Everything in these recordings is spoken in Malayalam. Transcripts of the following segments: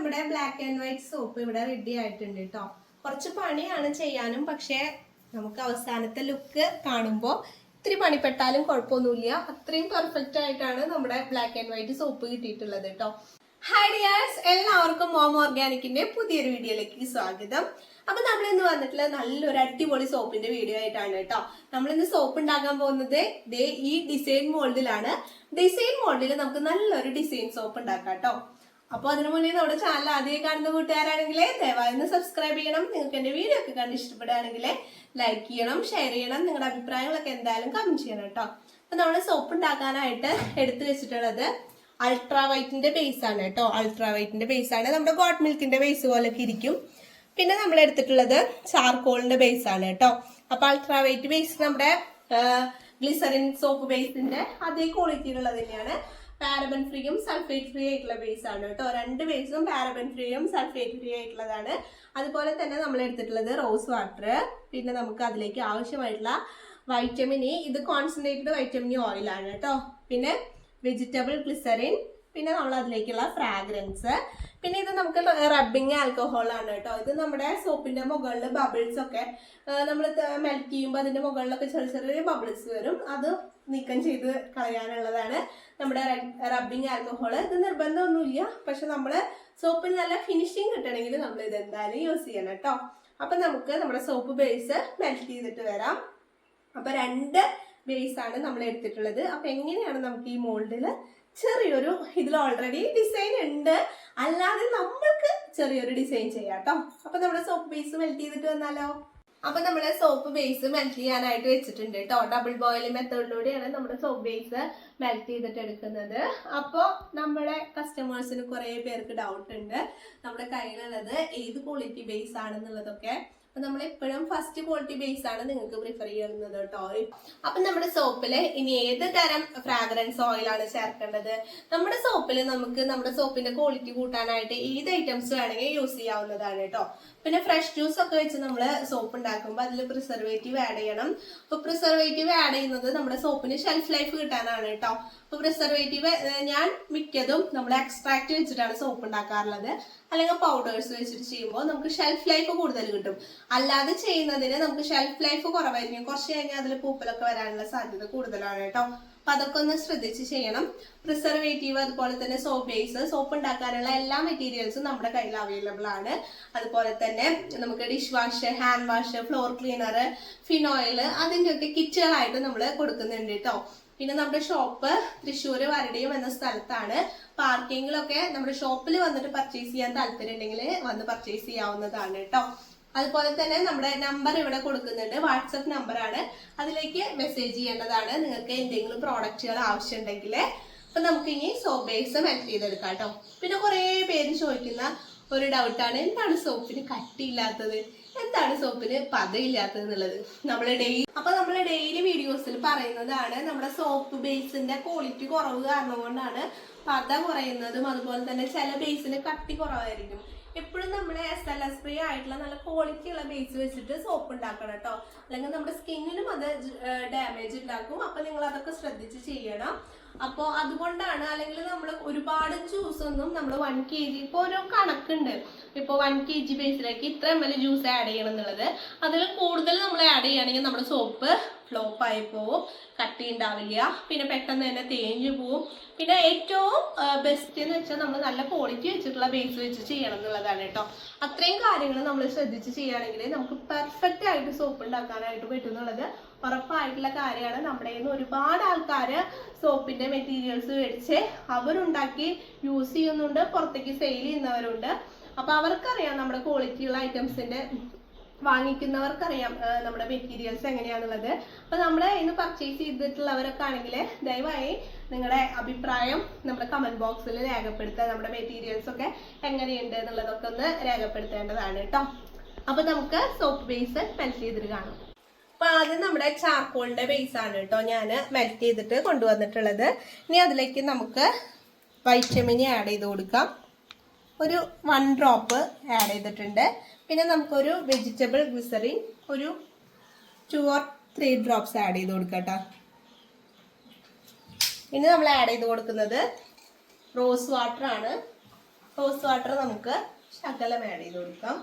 നമ്മുടെ ബ്ലാക്ക് ആൻഡ് വൈറ്റ് സോപ്പ് ഇവിടെ റെഡി ആയിട്ടുണ്ട് കേട്ടോ. കുറച്ച് പണിയാണ് ചെയ്യാനും, പക്ഷേ നമുക്ക് അവസാനത്തെ ലുക്ക് കാണുമ്പോൾ ഇത്തിരി പണിപ്പെട്ടാലും കുഴപ്പമൊന്നുമില്ല. അത്രയും പെർഫെക്റ്റ് ആയിട്ടാണ് നമ്മുടെ ബ്ലാക്ക് ആൻഡ് വൈറ്റ് സോപ്പ് കിട്ടിയിട്ടുള്ളത് കേട്ടോ. ഹായ് ഡിയേഴ്സ്, എല്ലാവർക്കും മോം ഓർഗാനിക്കിന്റെ പുതിയൊരു വീഡിയോയിലേക്ക് സ്വാഗതം. അപ്പൊ നമ്മൾ ഇന്ന് വന്നിട്ടുള്ള നല്ലൊരു അടിപൊളി സോപ്പിന്റെ വീഡിയോ ആയിട്ടാണ് കേട്ടോ. നമ്മളിന്ന് സോപ്പ് ഉണ്ടാക്കാൻ പോകുന്നത് ഈ ഡിസൈൻ മോൾഡിലാണ്. ഡിസൈൻ മോൾഡിൽ നമുക്ക് നല്ലൊരു ഡിസൈൻ സോപ്പ് ഉണ്ടാക്കാം കേട്ടോ. അപ്പൊ അതിനു മുന്നേ നമ്മുടെ ചാനൽ ആദ്യമായി കാണുന്ന കൂട്ടുകാരാണെങ്കിൽ ദയവായി സബ്സ്ക്രൈബ് ചെയ്യണം. നിങ്ങൾക്ക് എന്റെ വീഡിയോ ഒക്കെ കണ്ട് ഇഷ്ടപ്പെടുകയാണെങ്കിൽ ലൈക്ക് ചെയ്യണം, ഷെയർ ചെയ്യണം. നിങ്ങളുടെ അഭിപ്രായങ്ങളൊക്കെ എന്തായാലും കമന്റ് ചെയ്യണം കേട്ടോ. അപ്പൊ നമ്മൾ സോപ്പ് ഉണ്ടാക്കാനായിട്ട് എടുത്തു വെച്ചിട്ടുള്ളത് അൾട്രാ വൈറ്റിന്റെ ബേസ് ആണ് കേട്ടോ. അൾട്രാ വൈറ്റിന്റെ ബേസ് ആണ്. നമ്മുടെ ഗോട്ട് മിൽക്കിന്റെ ബേസ് പോലൊക്കെ ഇരിക്കും. പിന്നെ നമ്മൾ എടുത്തിട്ടുള്ളത് ചാർക്കോളിന്റെ ബേസ് ആണ് കേട്ടോ. അപ്പൊ അൾട്രാ വൈറ്റ് ബേസ് നമ്മുടെ ഗ്ലിസറിൻ സോപ്പ് ബേസിന്റെ അതേ ക്വാളിറ്റിയിലുള്ളത് തന്നെയാണ്. പാരബൻ ഫ്രീയും സൾഫേറ്റ് ഫ്രീ ആയിട്ടുള്ള ബേസ് ആണ് കേട്ടോ. രണ്ട് ബേസും പാരബൻ ഫ്രീയും സൾഫേറ്റ് ഫ്രീ ആയിട്ടുള്ളതാണ്. അതുപോലെ തന്നെ നമ്മൾ എടുത്തിട്ടുള്ളത് റോസ് വാട്ടർ. പിന്നെ നമുക്ക് അതിലേക്ക് ആവശ്യമായിട്ടുള്ള വൈറ്റമിൻ ഇ, ഇത് കോൺസെൻട്രേറ്റഡ് വൈറ്റമിൻ ഇ ഓയിലാണ് കേട്ടോ. പിന്നെ വെജിറ്റബിൾ ഗ്ലിസറിൻ, പിന്നെ നമ്മൾ അതിലേക്കുള്ള ഫ്രാഗ്രൻസ്, പിന്നെ ഇത് നമുക്ക് റബ്ബിങ് ആൽക്കഹോൾ ആണ് കേട്ടോ. ഇത് നമ്മുടെ സോപ്പിന്റെ മുകളിൽ ബബിൾസ് ഒക്കെ നമ്മൾ മെൽറ്റ് ചെയ്യുമ്പോൾ അതിന്റെ മുകളിലൊക്കെ ചെറിയ ചെറിയ ബബിൾസ് വരും. അത് നീക്കം ചെയ്ത് കളയാനുള്ളതാണ് നമ്മുടെ റബ്ബിങ് ആൽക്കഹോൾ. ഇത് നിർബന്ധമൊന്നുമില്ല, പക്ഷെ നമ്മള് സോപ്പിന് നല്ല ഫിനിഷിങ് കിട്ടണമെങ്കിൽ നമ്മൾ ഇത് എന്തായാലും യൂസ് ചെയ്യണം കേട്ടോ. അപ്പൊ നമുക്ക് നമ്മുടെ സോപ്പ് ബേസ് മെൽറ്റ് ചെയ്തിട്ട് വരാം. അപ്പൊ രണ്ട് ബേസ് ആണ് നമ്മൾ എടുത്തിട്ടുള്ളത്. അപ്പൊ എങ്ങനെയാണ് നമുക്ക് ഈ മോൾഡിൽ ചെറിയൊരു, ഇതിൽ ഓൾറെഡി ഡിസൈൻ ഉണ്ട്, അല്ലാതെ നമ്മൾക്ക് ചെറിയൊരു ഡിസൈൻ ചെയ്യാം കേട്ടോ. അപ്പൊ നമ്മുടെ സോപ്പ് ബേസ് മെൽറ്റ് ചെയ്തിട്ട് വന്നാലോ. അപ്പൊ നമ്മുടെ സോപ്പ് ബേസ് മെൽറ്റ് ചെയ്യാനായിട്ട് വെച്ചിട്ടുണ്ട് കേട്ടോ. ഡബിൾ ബോയിൽ മെത്തേഡിലൂടെയാണ് നമ്മുടെ സോപ്പ് ബേസ് മെൽറ്റ് ചെയ്തിട്ട് എടുക്കുന്നത്. അപ്പോൾ നമ്മുടെ കസ്റ്റമേഴ്സിന് കുറെ പേർക്ക് ഡൗട്ട് ഉണ്ട് നമ്മുടെ കയ്യിലുള്ളത് ഏത് ക്വാളിറ്റി ബേസ് ആണെന്നുള്ളതൊക്കെ. അപ്പൊ നമ്മൾ എപ്പോഴും ഫസ്റ്റ് ക്വാളിറ്റി ബേസ് ആണ് നിങ്ങൾക്ക് പ്രിഫർ ചെയ്യുന്നത് കേട്ടോ. അപ്പൊ നമ്മുടെ സോപ്പില് ഇനി ഏത് തരം ഫ്രാഗ്രൻസ് ഓയിലാണ് ചേർക്കേണ്ടത്? നമ്മുടെ സോപ്പിൽ നമുക്ക് നമ്മുടെ സോപ്പിന്റെ ക്വാളിറ്റി കൂട്ടാനായിട്ട് ഏത് ഐറ്റംസ് വേണമെങ്കിൽ യൂസ് ചെയ്യാവുന്നതാണ് കേട്ടോ. പിന്നെ ഫ്രഷ് ജ്യൂസ് ഒക്കെ വെച്ച് നമ്മൾ സോപ്പ് ഉണ്ടാക്കുമ്പോൾ അതിൽ പ്രിസർവേറ്റീവ് ആഡ് ചെയ്യണം. അപ്പൊ പ്രിസർവേറ്റീവ് ആഡ് ചെയ്യുന്നത് നമ്മുടെ സോപ്പിന് ഷെൽഫ് ലൈഫ് കിട്ടാനാണ് കേട്ടോ. അപ്പൊ പ്രിസർവേറ്റീവ് ഞാൻ മിക്കതും നമ്മൾ എക്സ്ട്രാക്ട് വെച്ചിട്ടാണ് സോപ്പ് ഉണ്ടാക്കാറുള്ളത്, അല്ലെങ്കിൽ പൗഡേഴ്സ് വെച്ചിട്ട് ചെയ്യുമ്പോൾ നമുക്ക് ഷെൽഫ് ലൈഫ് കൂടുതൽ കിട്ടും. അല്ലാതെ ചെയ്യുന്നതിന് നമുക്ക് ഷെൽഫ് ലൈഫ് കുറവായിരിക്കും. കുറച്ച് കഴിഞ്ഞാൽ അതിൽ പൂപ്പലൊക്കെ വരാനുള്ള സാധ്യത കൂടുതലാണ് കേട്ടോ. അപ്പൊ അതൊക്കെ ഒന്ന് ശ്രദ്ധിച്ച് ചെയ്യണം. പ്രിസർവേറ്റീവ്, അതുപോലെ തന്നെ സോപ്പ് ബേസ്, സോപ്പ് ഉണ്ടാക്കാനുള്ള എല്ലാ മെറ്റീരിയൽസും നമ്മുടെ കയ്യിൽ അവൈലബിൾ ആണ്. അതുപോലെ തന്നെ നമുക്ക് dish wash, hand wash, floor cleaner, phenyl, അതിൻ്റെയൊക്കെ കിറ്റുകളായിട്ട് നമ്മൾ കൊടുക്കുന്നുണ്ട് കേട്ടോ. പിന്നെ നമ്മുടെ ഷോപ്പ് തൃശ്ശൂര് വരടിയം എന്ന സ്ഥലത്താണ്. പാർക്കിങ്ങിലൊക്കെ നമ്മുടെ ഷോപ്പിൽ വന്നിട്ട് പർച്ചേസ് ചെയ്യാൻ താല്പര്യം ഉണ്ടെങ്കിൽ വന്ന് പർച്ചേസ് ചെയ്യാവുന്നതാണ് കേട്ടോ. അതുപോലെ തന്നെ നമ്മുടെ നമ്പർ ഇവിടെ കൊടുക്കുന്നുണ്ട്, വാട്സപ്പ് നമ്പറാണ്. അതിലേക്ക് മെസ്സേജ് ചെയ്യേണ്ടതാണ് നിങ്ങൾക്ക് എന്തെങ്കിലും പ്രോഡക്റ്റുകൾ ആവശ്യമുണ്ടെങ്കിൽ. അപ്പൊ നമുക്ക് ഇനി സോപ്പ് ബേസ് മെൽറ്റ് ചെയ്തെടുക്കാം കേട്ടോ. പിന്നെ കുറെ പേര് ചോദിക്കുന്ന ഒരു ഡൗട്ടാണ്, എന്താണ് സോപ്പിന് കട്ടിയില്ലാത്തത്, എന്താണ് സോപ്പിന് പതയില്ലാത്തത് എന്നുള്ളത്. നമ്മൾ ഡെയിലി വീഡിയോസിൽ പറയുന്നതാണ് നമ്മുടെ സോപ്പ് ബേസിന്റെ ക്വാളിറ്റി കുറവ് കാരണം കൊണ്ടാണ് പത കുറയുന്നതും. അതുപോലെ തന്നെ ചില ബേസിന് കട്ടി കുറവായിരിക്കും. എപ്പോഴും നമ്മൾ SLS ഫ്രീ ആയിട്ടുള്ള നല്ല ക്വാളിറ്റി ഉള്ള ബേസ് വെച്ചിട്ട് സോപ്പ് ഉണ്ടാക്കണം കേട്ടോ. അല്ലെങ്കിൽ നമ്മുടെ സ്കിന്നിനും അത് ഡാമേജ് ഉണ്ടാക്കും. അപ്പൊ നിങ്ങൾ അതൊക്കെ ശ്രദ്ധിച്ച് ചെയ്യണം. അപ്പോൾ അതുകൊണ്ടാണ്, അല്ലെങ്കിൽ നമ്മൾ ഒരുപാട് ജ്യൂസ് ഒന്നും നമ്മൾ 1 kg, ഇപ്പോൾ ഒരു കണക്കുണ്ട്, ഇപ്പോൾ 1 kg ബേസിലേക്ക് ഇത്ര ml ജ്യൂസ് ആഡ് ചെയ്യണം എന്നുള്ളത്. അതിൽ കൂടുതൽ നമ്മൾ ആഡ് ചെയ്യുകയാണെങ്കിൽ നമ്മുടെ സോപ്പ് ഫ്ലോപ്പ് ആയി പോവും, കട്ടി ഉണ്ടാവില്ല, പിന്നെ പെട്ടെന്ന് തന്നെ തേഞ്ഞു പോവും. പിന്നെ ഏറ്റവും ബെസ്റ്റ് എന്ന് വെച്ചാൽ നമ്മൾ നല്ല ക്വാളിറ്റി വെച്ചിട്ടുള്ള ബേസ് വെച്ച് ചെയ്യണം എന്നുള്ളതാണ് കേട്ടോ. അത്രയും കാര്യങ്ങൾ നമ്മൾ ശ്രദ്ധിച്ച് ചെയ്യുകയാണെങ്കിൽ നമുക്ക് പെർഫെക്റ്റ് ആയിട്ട് സോപ്പ് ഉണ്ടാക്കാനായിട്ട് പറ്റുന്നുള്ളത് ഉറപ്പായിട്ടുള്ള കാര്യമാണ്. നമ്മുടെ കയ്യിൽ നിന്ന് ഒരുപാട് ആൾക്കാർ സോപ്പിന്റെ മെറ്റീരിയൽസ് മേടിച്ച് അവരുണ്ടാക്കി യൂസ് ചെയ്യുന്നുണ്ട്, പുറത്തേക്ക് സെയിൽ ചെയ്യുന്നവരുണ്ട്. അപ്പൊ അവർക്കറിയാം നമ്മുടെ ക്വാളിറ്റിയുള്ള ഐറ്റംസിന്റെ, വാങ്ങിക്കുന്നവർക്കറിയാം നമ്മുടെ മെറ്റീരിയൽസ് എങ്ങനെയാണുള്ളത്. അപ്പൊ നമ്മളെ ഇന്ന് പർച്ചേസ് ചെയ്തിട്ടുള്ളവരൊക്കെ ആണെങ്കിൽ ദയവായി നിങ്ങളുടെ അഭിപ്രായം നമ്മുടെ കമന്റ് ബോക്സിൽ രേഖപ്പെടുത്തുക. നമ്മുടെ മെറ്റീരിയൽസ് ഒക്കെ എങ്ങനെയുണ്ട് എന്നുള്ളതൊക്കെ ഒന്ന് രേഖപ്പെടുത്തേണ്ടതാണ് കേട്ടോ. അപ്പൊ നമുക്ക് സോപ്പ് ബേസ് മെൽറ്റ് ചെയ്തിട്ട് കാണാം. അപ്പൊ ആദ്യം നമ്മുടെ ചാർക്കോളിന്റെ ബേസ് ആണ് കേട്ടോ ഞാൻ മെൽറ്റ് ചെയ്തിട്ട് കൊണ്ടുവന്നിട്ടുള്ളത്. ഇനി അതിലേക്ക് നമുക്ക് വൈറ്റമിൻ ആഡ് ചെയ്ത് കൊടുക്കാം. ഒരു 1 ഡ്രോപ്പ് ആഡ് ചെയ്തിട്ടുണ്ട്. പിന്നെ നമുക്കൊരു വെജിറ്റബിൾ ഗ്ലിസറിൻ ഒരു 2 or 3 ഡ്രോപ്സ് ആഡ് ചെയ്ത് കൊടുക്കാം കേട്ടോ. ഇനി നമ്മൾ ആഡ് ചെയ്ത് കൊടുക്കുന്നത് റോസ് വാട്ടർ ആണ്. റോസ് വാട്ടർ നമുക്ക് ശകലം ആഡ് ചെയ്ത് കൊടുക്കാം.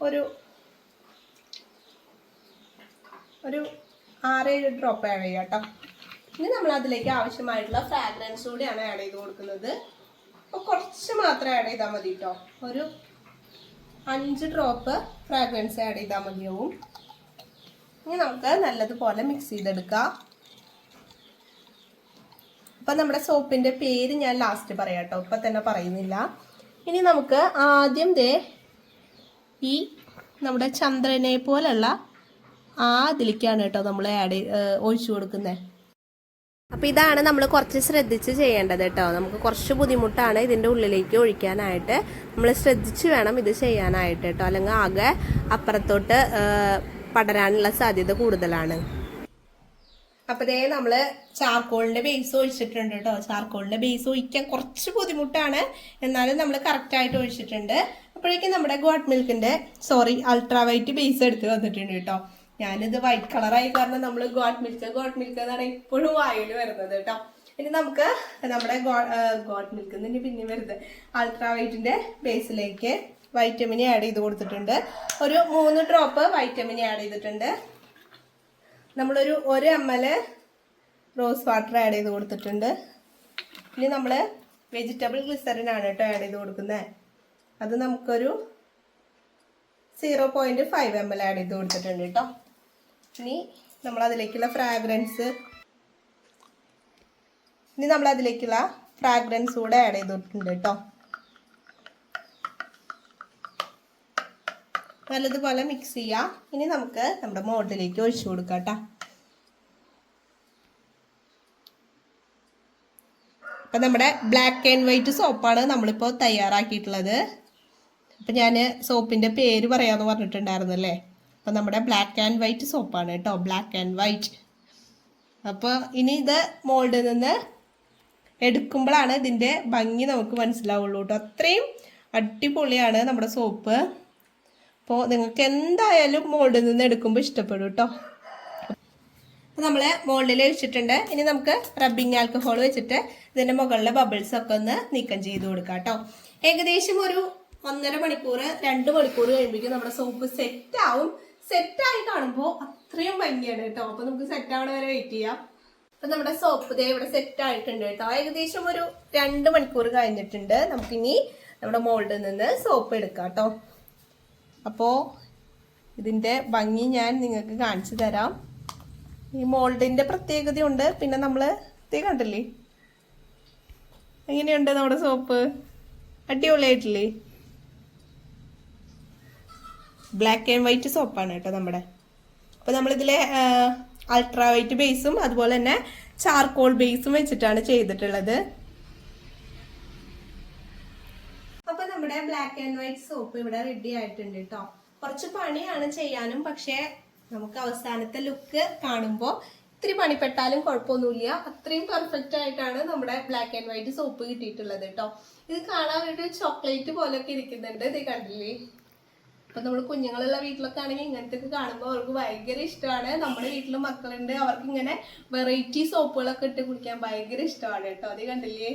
ഒരു 6-7 ഡ്രോപ്പ് ആഡ് ചെയ്യാം കേട്ടോ. ഇനി നമ്മൾ അതിലേക്ക് ആവശ്യമായിട്ടുള്ള ഫ്രാഗ്രൻസ് കൂടിയാണ് ആഡ് ചെയ്ത് കൊടുക്കുന്നത്. അപ്പോൾ കുറച്ച് മാത്രം ആഡ് ചെയ്താൽ മതി കേട്ടോ. ഒരു 5 ഡ്രോപ്പ് ഫ്രാഗ്രൻസ് ആഡ് ചെയ്താൽ മതിയാവും. ഇനി നമുക്ക് നല്ലതുപോലെ മിക്സ് ചെയ്തെടുക്കാം. അപ്പം നമ്മുടെ സോപ്പിൻ്റെ പേര് ഞാൻ ലാസ്റ്റ് പറയാം കേട്ടോ, ഇപ്പം തന്നെ പറയുന്നില്ല. ഇനി നമുക്ക് ആദ്യം ഈ നമ്മുടെ ചന്ദ്രനെ പോലുള്ള ഇതിലേക്കാണ് കേട്ടോ നമ്മൾ ഒഴിച്ചു കൊടുക്കുന്നത്. അപ്പോൾ ഇതാണ് നമ്മൾ കുറച്ച് ശ്രദ്ധിച്ച് ചെയ്യേണ്ടത് കേട്ടോ. നമുക്ക് കുറച്ച് ബുദ്ധിമുട്ടാണ് ഇതിൻ്റെ ഉള്ളിലേക്ക് ഒഴിക്കാനായിട്ട്. നമ്മൾ ശ്രദ്ധിച്ച് വേണം ഇത് ചെയ്യാനായിട്ട് കേട്ടോ, അല്ലെങ്കിൽ ആകെ അപ്പുറത്തോട്ട് പടരാനുള്ള സാധ്യത കൂടുതലാണ്. അപ്പോൾ നമ്മൾ ചാർക്കോളിൻ്റെ ബേസ് ഒഴിച്ചിട്ടുണ്ട് കേട്ടോ. ചാർക്കോളിൻ്റെ ബേസ് ഒഴിക്കാൻ കുറച്ച് ബുദ്ധിമുട്ടാണ്, എന്നാലും നമ്മൾ കറക്റ്റായിട്ട് ഒഴിച്ചിട്ടുണ്ട്. അപ്പോഴേക്കും നമ്മുടെ ഗോട്ട് മിൽക്കിൻ്റെ അൾട്രാ വൈറ്റ് ബേസ് എടുത്ത് വന്നിട്ടുണ്ട് കേട്ടോ. ഞാനിത് വൈറ്റ് കളറായി കാരണം നമ്മൾ ഗോട്ട് മിൽക്ക് എന്നാണ് ഇപ്പോഴും വായിൽ വരുന്നത് കേട്ടോ. ഇനി നമുക്ക് നമ്മുടെ ഗോട്ട് മിൽക്ക് നിന്ന് പിന്നെ വരുന്നത് അൾട്രാ വൈറ്റിൻ്റെ ബേസിലേക്ക് വൈറ്റമിൻ ആഡ് ചെയ്ത് കൊടുത്തിട്ടുണ്ട്. ഒരു 3 ഡ്രോപ്പ് വൈറ്റമിൻ ആഡ് ചെയ്തിട്ടുണ്ട്. നമ്മളൊരു 1 ml റോസ് വാട്ടർ ആഡ് ചെയ്ത് കൊടുത്തിട്ടുണ്ട്. ഇനി നമ്മൾ വെജിറ്റബിൾ ഗ്ലിസറിനാണ് കേട്ടോ ആഡ് ചെയ്ത് കൊടുക്കുന്നത്. അത് നമുക്കൊരു 0.5 ml ആഡ് ചെയ്ത് കൊടുത്തിട്ടുണ്ട് കേട്ടോ. ഇനി നമ്മളതിലേക്കുള്ള ഫ്രാഗ്രൻസ് കൂടെ ആഡ് ചെയ്തിട്ടുണ്ട് കേട്ടോ. നല്ലതുപോലെ മിക്സ് ചെയ്യാം. ഇനി നമുക്ക് നമ്മുടെ മോൾഡിലേക്ക് ഒഴിച്ചു കൊടുക്കാം കേട്ടോ. അപ്പം നമ്മുടെ ബ്ലാക്ക് ആൻഡ് വൈറ്റ് സോപ്പാണ് നമ്മളിപ്പോൾ തയ്യാറാക്കിയിട്ടുള്ളത്. അപ്പം ഞാൻ സോപ്പിൻ്റെ പേര് പറയാമെന്ന് പറഞ്ഞിട്ടുണ്ടായിരുന്നല്ലേ. അപ്പം നമ്മുടെ ബ്ലാക്ക് ആൻഡ് വൈറ്റ് സോപ്പാണ് കേട്ടോ, ബ്ലാക്ക് ആൻഡ് വൈറ്റ്. അപ്പോൾ ഇനി ഇത് മോൾഡിൽ നിന്ന് എടുക്കുമ്പോഴാണ് ഇതിൻ്റെ ഭംഗി നമുക്ക് മനസ്സിലാവുള്ളൂ കേട്ടോ. അത്രയും അടിപൊളിയാണ് നമ്മുടെ സോപ്പ്. അപ്പോൾ നിങ്ങൾക്ക് എന്തായാലും മോൾഡിൽ നിന്ന് എടുക്കുമ്പോൾ ഇഷ്ടപ്പെടും കേട്ടോ. അപ്പോൾ നമ്മൾ മോൾഡിൽ വെച്ചിട്ടുണ്ട്. ഇനി നമുക്ക് റബ്ബിങ് ആൽക്കഹോൾ വെച്ചിട്ട് ഇതിൻ്റെ മുകളിലെ ബബിൾസ് ഒക്കെ ഒന്ന് നീക്കം ചെയ്ത് കൊടുക്കാം കേട്ടോ. ഏകദേശം ഒരു 1.5 മണിക്കൂർ 2 മണിക്കൂർ കഴിയുമ്പോഴേക്കും നമ്മുടെ സോപ്പ് സെറ്റാവും. സെറ്റായി കാണുമ്പോൾ അത്രയും ഭംഗിയാണ് കേട്ടോ. അപ്പോൾ നമുക്ക് സെറ്റാവണ വരെ വെയിറ്റ് ചെയ്യാം. അപ്പം നമ്മുടെ സോപ്പ് ഇവിടെ സെറ്റായിട്ടുണ്ട് കേട്ടോ. ഏകദേശം ഒരു 2 മണിക്കൂർ കഴിഞ്ഞിട്ടുണ്ട്. നമുക്കിനി നമ്മുടെ മോൾഡിൽ നിന്ന് സോപ്പ് എടുക്കാം കേട്ടോ. അപ്പോൾ ഇതിൻ്റെ ഭംഗി ഞാൻ നിങ്ങൾക്ക് കാണിച്ചു തരാം. ഈ മോൾഡിൻ്റെ പ്രത്യേകതയുണ്ട്. പിന്നെ നമ്മൾ കണ്ടില്ലേ എങ്ങനെയുണ്ട് നമ്മുടെ സോപ്പ്, അടിപൊളിയായിട്ടില്ലേ? ബ്ലാക്ക് ആൻഡ് വൈറ്റ് സോപ്പാണ് കേട്ടോ നമ്മുടെ. അപ്പോൾ നമ്മളിതിൽ അൾട്രാ വൈറ്റ് ബേസും അതുപോലെ തന്നെ ചാർക്കോൾ ബേസും വെച്ചിട്ടാണ് ചെയ്തിട്ടുള്ളത്. അപ്പോൾ നമ്മുടെ ബ്ലാക്ക് ആൻഡ് വൈറ്റ് സോപ്പ് ഇവിടെ റെഡി ആയിട്ടുണ്ട് കേട്ടോ. കുറച്ച് പണിയാണ് ചെയ്യാനും, പക്ഷേ നമുക്ക് അവസാനത്തെ ലുക്ക് കാണുമ്പോൾ ഇത്തിരി പണിപ്പെട്ടാലും കുഴപ്പമൊന്നുമില്ല. അത്രയും പെർഫെക്റ്റ് ആയിട്ടാണ് നമ്മുടെ ബ്ലാക്ക് ആൻഡ് വൈറ്റ് സോപ്പ് കിട്ടിയിട്ടുള്ളത് കേട്ടോ. ഇത് കാണാൻ ഒരു ചോക്ലേറ്റ് പോലെയൊക്കെ ഇരിക്കുന്നുണ്ട്. ഇത് കണ്ടില്ലേ? അപ്പൊ നമ്മൾ കുഞ്ഞുങ്ങളുള്ള വീട്ടിലൊക്കെ ആണെങ്കിൽ ഇങ്ങനത്തെ കാണുമ്പോൾ അവർക്ക് ഭയങ്കര ഇഷ്ടമാണ്. നമ്മുടെ വീട്ടിലും മക്കളുണ്ട്, അവർക്ക് ഇങ്ങനെ വെറൈറ്റി സോപ്പുകളൊക്കെ ഇട്ട് കുടിക്കാൻ ഭയങ്കര ഇഷ്ടമാണ് കേട്ടോ. അത് കണ്ടില്ലേ?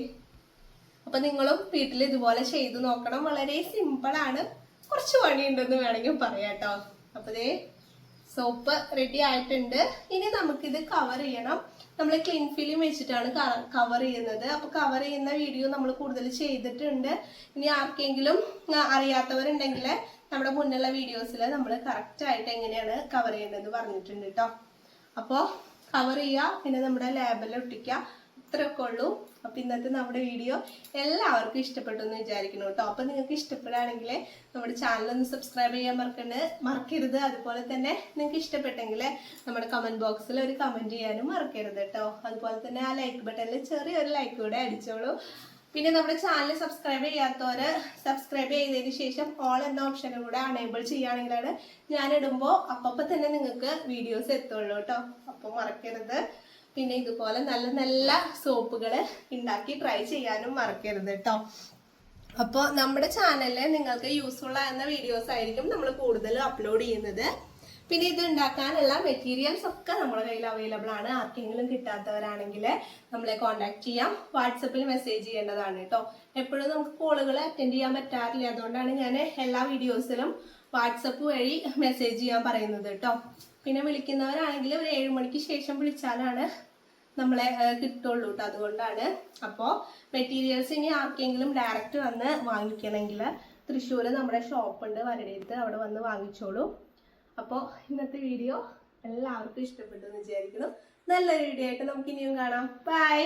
അപ്പൊ നിങ്ങളും വീട്ടിൽ ഇതുപോലെ ചെയ്ത് നോക്കണം. വളരെ സിമ്പിളാണ്, കുറച്ച് പണിയുണ്ടെന്ന് വേണമെങ്കിൽ പറയാം കേട്ടോ. അപ്പൊ സോപ്പ് റെഡി ആയിട്ടുണ്ട്. ഇനി നമുക്കിത് കവർ ചെയ്യണം. നമ്മൾ ക്ലീൻ ഫിലിം വെച്ചിട്ടാണ് കവർ ചെയ്യുന്നത്. അപ്പൊ കവർ ചെയ്യുന്ന വീഡിയോ നമ്മൾ കൂടുതൽ ചെയ്തിട്ടുണ്ട്. ഇനി ആർക്കെങ്കിലും അറിയാത്തവരുണ്ടെങ്കിൽ നമ്മുടെ മുന്നുള്ള വീഡിയോസിൽ നമ്മൾ കറക്റ്റായിട്ട് എങ്ങനെയാണ് കവർ ചെയ്യേണ്ടത് പറഞ്ഞിട്ടുണ്ട് കേട്ടോ. അപ്പോൾ കവർ ചെയ്യുക, പിന്നെ നമ്മുടെ ലാബിൽ ഒട്ടിക്കുക, ഇത്രയൊക്കെ ഉള്ളൂ. അപ്പോൾ ഇന്നത്തെ നമ്മുടെ വീഡിയോ എല്ലാവർക്കും ഇഷ്ടപ്പെട്ടു എന്ന് വിചാരിക്കുന്നു കേട്ടോ. അപ്പോൾ നിങ്ങൾക്ക് ഇഷ്ടപ്പെടുകയാണെങ്കിൽ നമ്മുടെ ചാനൽ സബ്സ്ക്രൈബ് ചെയ്യാൻ മറക്കരുത്. അതുപോലെ തന്നെ നിങ്ങൾക്ക് ഇഷ്ടപ്പെട്ടെങ്കിൽ നമ്മുടെ കമൻറ്റ് ബോക്സിൽ ഒരു കമൻറ്റ് ചെയ്യാനും മറക്കരുത് കേട്ടോ. അതുപോലെ തന്നെ ആ ലൈക്ക് ബട്ടണിൽ ചെറിയൊരു ലൈക്ക് കൂടെ അടിച്ചോളൂ. പിന്നെ നമ്മുടെ ചാനൽ സബ്സ്ക്രൈബ് ചെയ്യാത്തവർ സബ്സ്ക്രൈബ് ചെയ്തതിന് ശേഷം ഓൾ എന്ന ഓപ്ഷനും കൂടെ അണേബിൾ ചെയ്യുകയാണെങ്കിലാണ് ഞാനിടുമ്പോൾ അപ്പം തന്നെ നിങ്ങൾക്ക് വീഡിയോസ് എത്തുള്ളൂ കേട്ടോ. അപ്പോൾ മറക്കരുത്. പിന്നെ ഇതുപോലെ നല്ല നല്ല സോപ്പുകൾ ഉണ്ടാക്കി ട്രൈ ചെയ്യാനും മറക്കരുത് കേട്ടോ. അപ്പോൾ നമ്മുടെ ചാനലിൽ നിങ്ങൾക്ക് യൂസ്ഫുൾ ആകുന്ന വീഡിയോസ് ആയിരിക്കും നമ്മൾ കൂടുതൽ അപ്ലോഡ് ചെയ്യുന്നത്. പിന്നെ ഇത് ഉണ്ടാക്കാനുള്ള മെറ്റീരിയൽസ് ഒക്കെ നമ്മുടെ കയ്യിൽ അവൈലബിൾ ആണ്. ആർക്കെങ്കിലും കിട്ടാത്തവരാണെങ്കിൽ നമ്മളെ കോൺടാക്ട് ചെയ്യാം. വാട്സപ്പിൽ മെസ്സേജ് ചെയ്യേണ്ടതാണ് കേട്ടോ. എപ്പോഴും നമുക്ക് കോളുകൾ അറ്റൻഡ് ചെയ്യാൻ പറ്റാറില്ല. അതുകൊണ്ടാണ് ഞാൻ എല്ലാ വീഡിയോസിലും വാട്സപ്പ് വഴി മെസ്സേജ് ചെയ്യാൻ പറയുന്നത് കേട്ടോ. പിന്നെ വിളിക്കുന്നവരാണെങ്കിൽ ഒരു 7 മണിക്ക് ശേഷം വിളിച്ചാലാണ് നമ്മളെ കിട്ടുള്ളൂ കേട്ടോ. അതുകൊണ്ടാണ്. അപ്പോൾ മെറ്റീരിയൽസ് ഇനി ആർക്കെങ്കിലും ഡയറക്റ്റ് വന്ന് വാങ്ങിക്കണമെങ്കിൽ തൃശ്ശൂർ നമ്മുടെ ഷോപ്പുണ്ട് വരടേത്ത്, അവിടെ വന്ന് വാങ്ങിച്ചോളൂ. അപ്പോൾ ഇന്നത്തെ വീഡിയോ എല്ലാവർക്കും ഇഷ്ടപ്പെട്ടു എന്ന് വിചാരിക്കുന്നു. നല്ലൊരു വീഡിയോ ആയിട്ട് നമുക്ക് ഇനിയും കാണാം. ബൈ.